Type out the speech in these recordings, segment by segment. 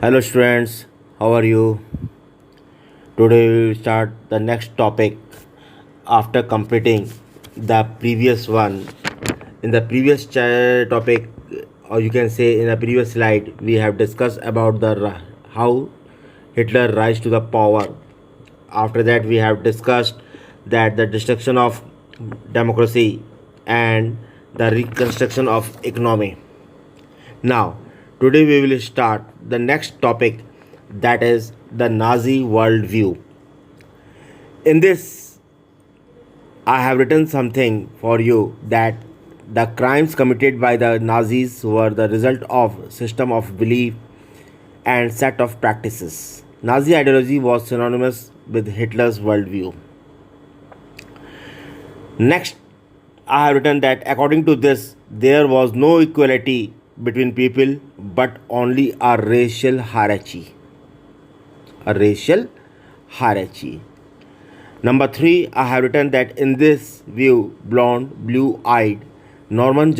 Hello students, how are you? Today we will start the next topic after completing the previous one. In the previous topic, or you can say in the previous slide, we have discussed about how Hitler rise to the power. After that, we have discussed that the destruction of democracy and the reconstruction of economy. Now, today we will start the next topic, that is the Nazi worldview. In this, I have written something for you that the crimes committed by the Nazis were the result of system of belief and set of practices. Nazi ideology was synonymous with Hitler's worldview. Next, I have written that according to this, there was no equality between people but only a racial hierarchy. A racial hierarchy. Number 3, I have written that in this view, blonde, blue-eyed, Nordic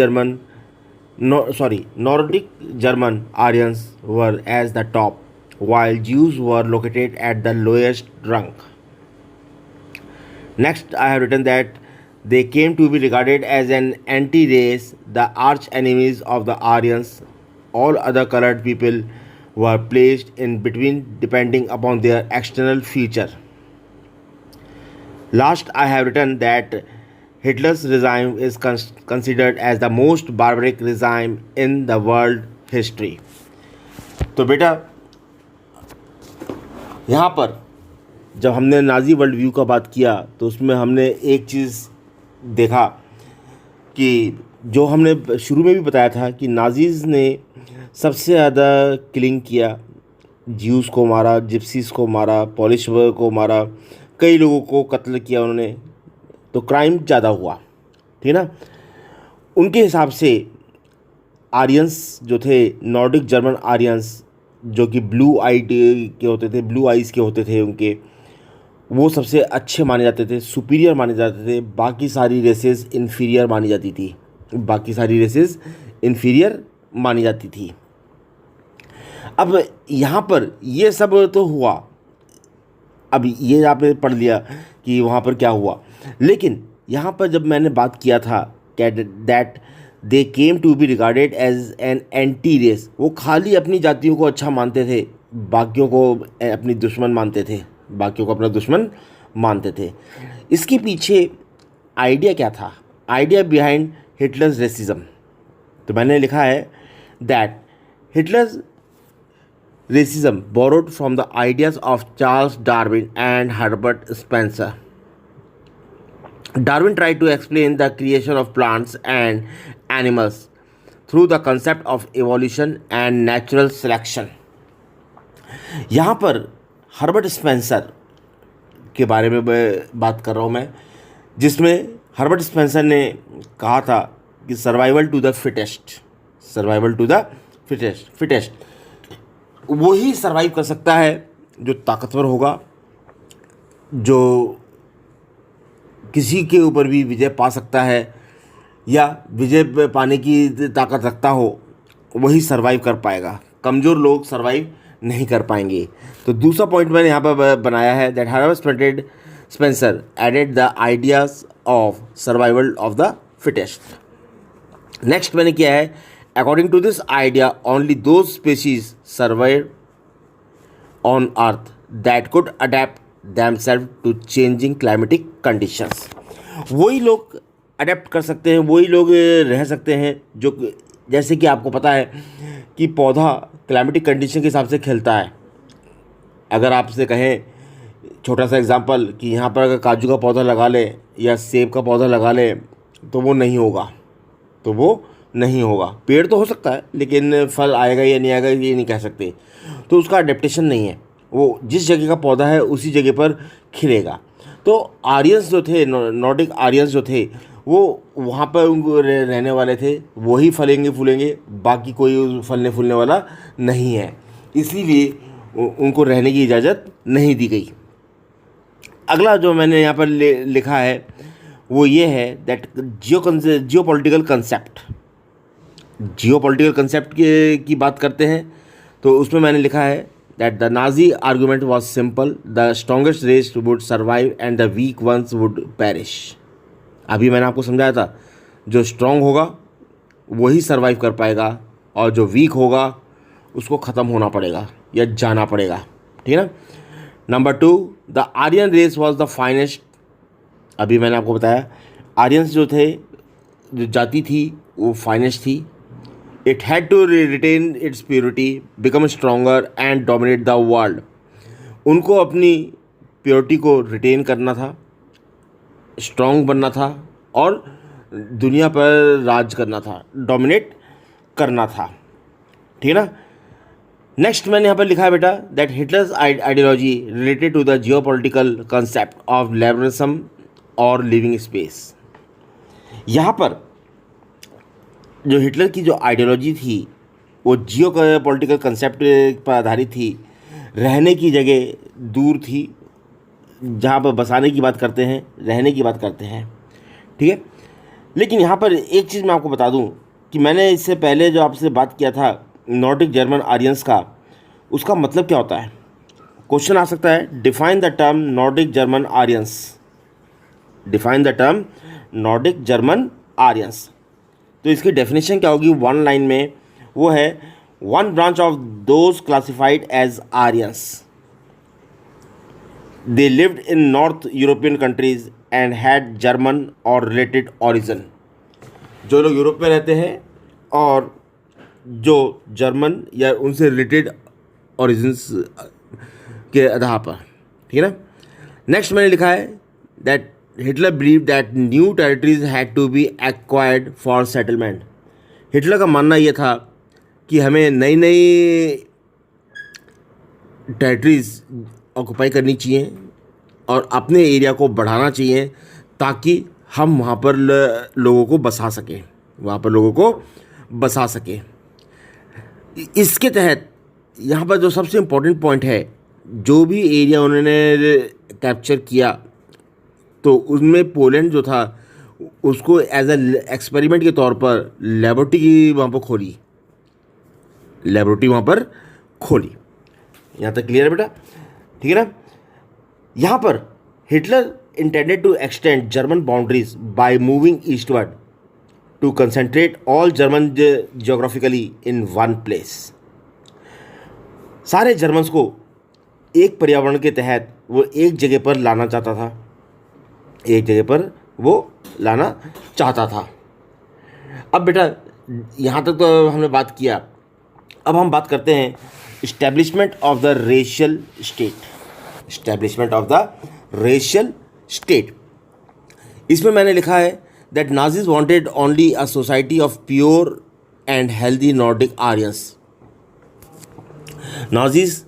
German Aryans were as the top, while Jews were located at the lowest rung. Next, I have written that they came to be regarded as an anti-race, the arch enemies of the Aryans. All other colored people were placed in between depending upon their external feature. Last, I have written that Hitler's regime is considered as the most barbaric regime in the world history. तो बेटा, यहाँ पर जब हमने Nazi world view का बात किया तो उसमें हमने एक चीज़ देखा कि जो हमने शुरू में भी बताया था कि नाजीज़ ने सबसे ज़्यादा किलिंग किया, ज्यूज़ को मारा, जिप्सीज़ को मारा, पॉलिश को मारा, कई लोगों को कत्ल किया उन्होंने, तो क्राइम ज़्यादा हुआ, ठीक ना। उनके हिसाब से आर्यंस जो थे, नॉर्डिक जर्मन आर्यंस, जो कि ब्लू आइड के होते थे, ब्लू आइज़ के होते थे उनके, वो सबसे अच्छे माने जाते थे, सुपीरियर माने जाते थे। बाकी सारी रेसेस इन्फीरियर मानी जाती थी, मानी जाती थी। अब यहाँ पर ये सब तो हुआ, अब ये आपने पढ़ लिया कि वहाँ पर क्या हुआ, लेकिन यहाँ पर जब मैंने बात किया था that they came to be regarded as an anti race, वो खाली अपनी जातियों को अच्छा मानते थे, बाकियों को अपनी दुश्मन मानते थे, बाकियों को अपना दुश्मन मानते थे। इसके पीछे आइडिया क्या था? Idea behind Hitler's racism. तो मैंने लिखा है that Hitler's racism borrowed from the ideas of Charles Darwin and Herbert Spencer. Darwin tried to explain the creation of plants and animals through the concept of evolution and natural selection. यहाँ पर Herbert Spencer के बारे में बात कर रहा हूँ मैं, जिसमें हर्बर्ट स्पेंसर ने कहा था कि सर्वाइवल टू द फिटेस्ट, वो ही सर्वाइव कर सकता है जो ताकतवर होगा, जो किसी के ऊपर भी विजय पा सकता है या विजय पाने की ताकत रखता हो, वही सर्वाइव कर पाएगा। कमज़ोर लोग सर्वाइव नहीं कर पाएंगे। तो दूसरा पॉइंट मैंने यहाँ पर बनाया है that Herbert Spencer added the ideas of survival of the fittest. Next मैंने किया है according to this idea only those species survived on earth that could adapt themselves to changing climatic conditions. वही लोग अडेप्ट कर सकते हैं, वही लोग रह सकते हैं जो, जैसे कि आपको पता है कि पौधा क्लाइमेटिक कंडीशन के हिसाब से खिलता है। अगर आपसे कहें, छोटा सा एग्जांपल, कि यहाँ पर अगर काजू का पौधा लगा ले या सेब का पौधा लगा ले तो वो नहीं होगा। पेड़ तो हो सकता है लेकिन फल आएगा या नहीं आएगा ये नहीं कह सकते। तो उसका अडेप्टेशन नहीं है, वो जिस जगह का पौधा है उसी जगह पर खिलेगा। तो आर्यंस जो थे, नॉर्डिक आर्यंस जो थे, वो वहाँ पर उनको रहने वाले थे, वही फलेंगे फूलेंगे, बाकी कोई फलने फूलने वाला नहीं है, इसीलिए उनको रहने की इजाज़त नहीं दी गई। अगला जो मैंने यहाँ पर लिखा है वो ये है दैट जियोपॉलिटिकल कंसेप्ट की बात करते हैं तो उसमें मैंने लिखा है that the Nazi argument was simple, the strongest race would survive and the weak ones would perish. अभी मैंने आपको समझाया था, जो स्ट्रॉन्ग होगा वही सर्वाइव कर पाएगा और जो वीक होगा उसको ख़त्म होना पड़ेगा या जाना पड़ेगा, ठीक है ना। Number 2, the Aryan race was the finest. अभी मैंने आपको बताया आर्यंस जो थे, जो जाति थी वो फाइनेस्ट थी। It had to retain its purity, become stronger and dominate the world. उनको अपनी प्योरिटी को रिटेन करना था, स्ट्रॉन्ग बनना था और दुनिया पर राज करना था, डोमिनेट करना था, ठीक है ना। नेक्स्ट मैंने यहाँ पर लिखा है बेटा that Hitler's ideology related to the geopolitical concept of liberalism और लिविंग स्पेस। यहाँ पर जो हिटलर की जो आइडियोलॉजी थी वो जियोपॉलिटिकल कंसेप्ट पर आधारित थी, रहने की जगह दूर थी, जहाँ पर बसाने की बात करते हैं, रहने की बात करते हैं, ठीक है। लेकिन यहाँ पर एक चीज़ मैं आपको बता दूँ कि मैंने इससे पहले जो आपसे बात किया था नॉर्डिक जर्मन आर्यंस का, उसका मतलब क्या होता है। क्वेश्चन आ सकता है, define the term Nordic German Aryans, define the term Nordic German Aryans. तो इसकी डेफिनेशन क्या होगी वन लाइन में, वो है one branch of those classified as Aryans, they lived in north European countries and had German और related origin. जो लोग यूरोप में रहते हैं और जो जर्मन या उनसे रिलेटेड ओरिजिन्स के आधार पर, ठीक है ना। नेक्स्ट मैंने लिखा है that Hitler believe that new territories had to be acquired for settlement. Hitler का मानना ये था कि हमें नई नई टेरिटरीज ऑक्यूपाई करनी चाहिए और अपने एरिया को बढ़ाना चाहिए ताकि हम वहाँ पर लोगों को बसा सकें, वहाँ पर लोगों को बसा सकें। इसके तहत यहाँ पर जो सबसे इम्पोर्टेंट पॉइंट है, जो भी एरिया उन्होंने कैप्चर किया तो उसमें पोलैंड जो था उसको एज ए एक्सपेरिमेंट के तौर पर लेबोरेटरी वहाँ पर खोली, लेबोरेटरी वहाँ पर खोली। यहाँ तक क्लियर है बेटा, ठीक है ना। यहाँ पर Hitler intended to extend German boundaries by moving eastward to concentrate all German geographically in one place. सारे जर्मन्स को एक पर्यावरण के तहत वो एक जगह पर लाना चाहता था, एक जगह पर वो लाना चाहता था। अब बेटा यहाँ तक तो हमने बात किया, अब हम बात करते हैं establishment of the racial state, establishment of the racial state. इसमें मैंने लिखा है that Nazis wanted only a society of pure and healthy Nordic Aryans. Nazis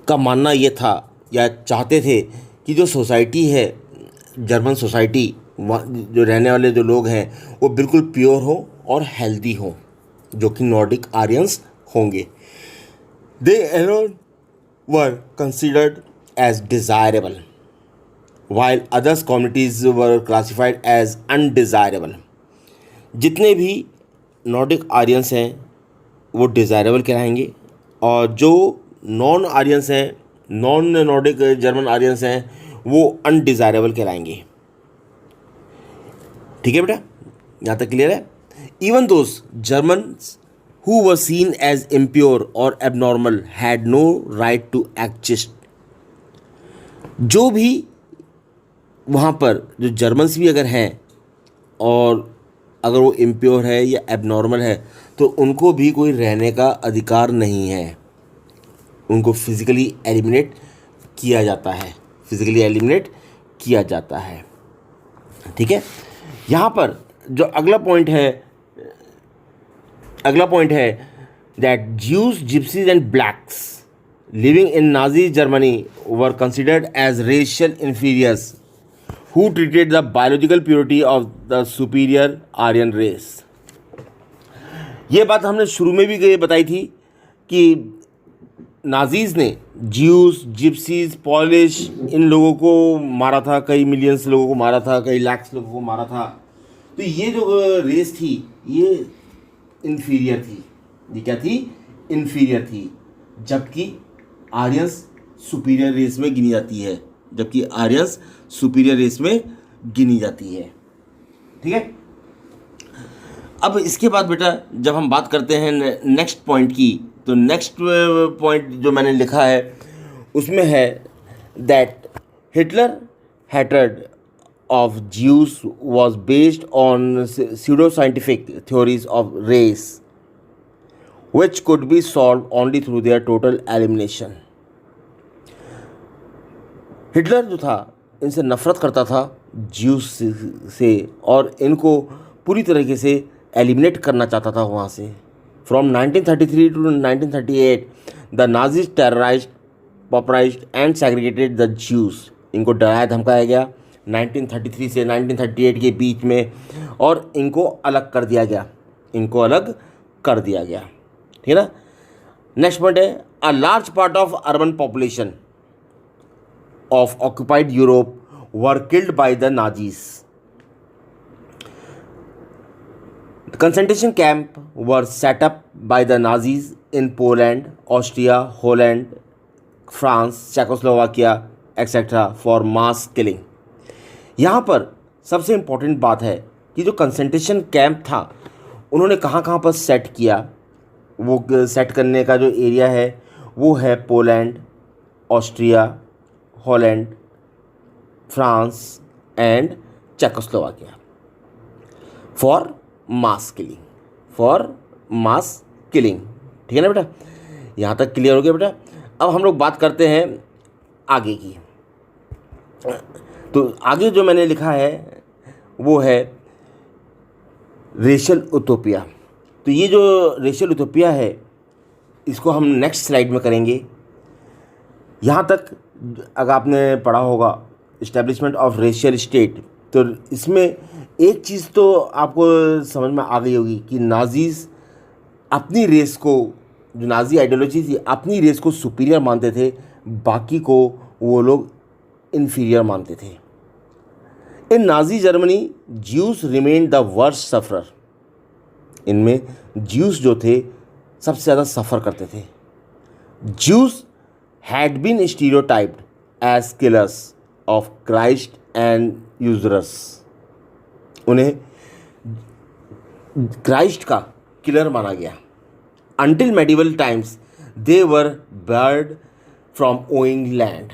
का मानना ये था या चाहते थे कि जो सोसाइटी है, जर्मन सोसाइटी, जो रहने वाले जो लोग हैं वो बिल्कुल प्योर हो और हेल्दी हो, जो कि नॉर्डिक आर्यंस होंगे। They alone were considered as desirable while others communities were classified as undesirable। जितने भी नॉर्डिक आर्यंस हैं वो डिज़ायरेबल कहलाएंगे और जो नॉन आर्यंस हैं, नॉन नॉर्डिक जर्मन आर्यंस हैं वो अनडिज़ायरेबल कहलाएंगे, ठीक है बेटा, यहाँ तक क्लियर है। Even those Germans who were seen as impure or abnormal had no right to exist। जो भी वहाँ पर जो जर्मन्स भी अगर हैं और अगर वो इम्प्योर है या एबनॉर्मल है तो उनको भी कोई रहने का अधिकार नहीं है, उनको फिज़िकली एलिमिनेट किया जाता है, फिज़िकली एलिमिनेट किया जाता है, ठीक है। यहाँ पर जो अगला पॉइंट है that Jews, gypsies and blacks living in Nazi Germany were considered as racial inferiors who treated the biological purity of the superior Aryan race। ये बात हमने शुरू में भी बताई थी कि नाजीज़ ने ज्यूस, जिप्सीज, पॉलिश इन लोगों को मारा था, कई मिलियंस लोगों को मारा था, कई लैक्स लोगों को मारा था। तो ये जो रेस थी ये इन्फीरियर थी, ये क्या थी, इन्फीरियर थी, जबकि आर्यंस सुपीरियर रेस में गिनी जाती है, जबकि आर्यंस सुपीरियर रेस में गिनी जाती है। ठीक है। अब इसके बाद बेटा जब हम बात करते हैं नेक्स्ट पॉइंट की, तो नेक्स्ट पॉइंट जो मैंने लिखा है उसमें है that Hitler hatred of Jews was based on pseudo-scientific theories of race, which could be solved only through their total elimination. Hitler जो था इनसे नफ़रत करता था ज्यूस से, और इनको पूरी तरीके से एलिमिनेट करना चाहता था वहाँ से। From 1933 to 1938 the Nazis terrorised, pauperised and segregated the Jews. इनको डराया धमकाया गया 1933 से 1938 के बीच में, और इनको अलग कर दिया गया, इनको अलग कर दिया गया। ठीक है ना। नेक्स्ट पॉइंट है a large part of urban population of occupied Europe were killed by the Nazis. Concentration camp were set up by the Nazis in Poland, Austria, Holland, France, Czechoslovakia, etc. for mass killing. यहाँ पर सबसे important बात है कि जो concentration camp था उन्होंने कहाँ कहाँ पर सेट किया। वो सेट करने का जो एरिया है वो है Poland, Austria, Holland, France and Czechoslovakia for mass killing, for mass killing. ठीक है ना बेटा, यहाँ तक क्लियर हो गया बेटा। अब हम लोग बात करते हैं आगे की। तो आगे जो मैंने लिखा है वो है रेशियल यूटोपिया। तो ये जो रेशियल यूटोपिया है इसको हम नेक्स्ट स्लाइड में करेंगे। यहाँ तक अगर आपने पढ़ा होगा इस्टेब्लिशमेंट ऑफ रेशियल स्टेट, तो इसमें एक चीज़ तो आपको समझ में आ गई होगी कि नाजीज़ अपनी रेस को, जो नाजी आइडियोलॉजी थी, अपनी रेस को सुपीरियर मानते थे, बाकी को वो लोग इन्फीरियर मानते थे। In Nazi Germany Jews remain the worst sufferer. इनमें ज्यूस जो थे सबसे ज़्यादा सफ़र करते थे। Jews had been stereotyped as killers of Christ and usurers. उन्हें क्राइस्ट का किलर माना गया। Until medieval times they were barred from owning land.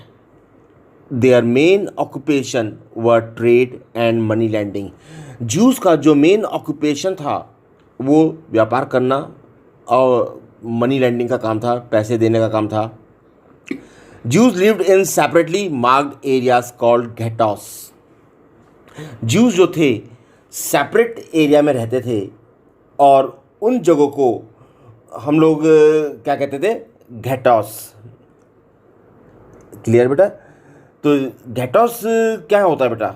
Their main occupation were trade and money lending. Jews का जो main occupation था वो व्यापार करना और मनी लैंडिंग का काम था, पैसे देने का काम था। Jews lived in separately marked areas called ghettos. Jews जो थे सेपरेट एरिया में रहते थे, और उन जगहों को हम लोग क्या कहते थे, घेटोस। क्लियर बेटा। तो घेटोस क्या होता है बेटा,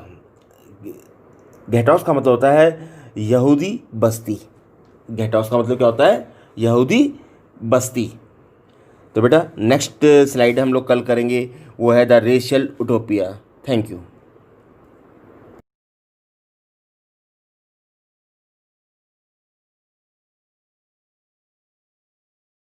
घेटोस का मतलब होता है यहूदी बस्ती। घेटोस का मतलब क्या होता है, यहूदी बस्ती। तो बेटा नेक्स्ट स्लाइड हम लोग कल करेंगे, वो है the racial utopia. Thank you.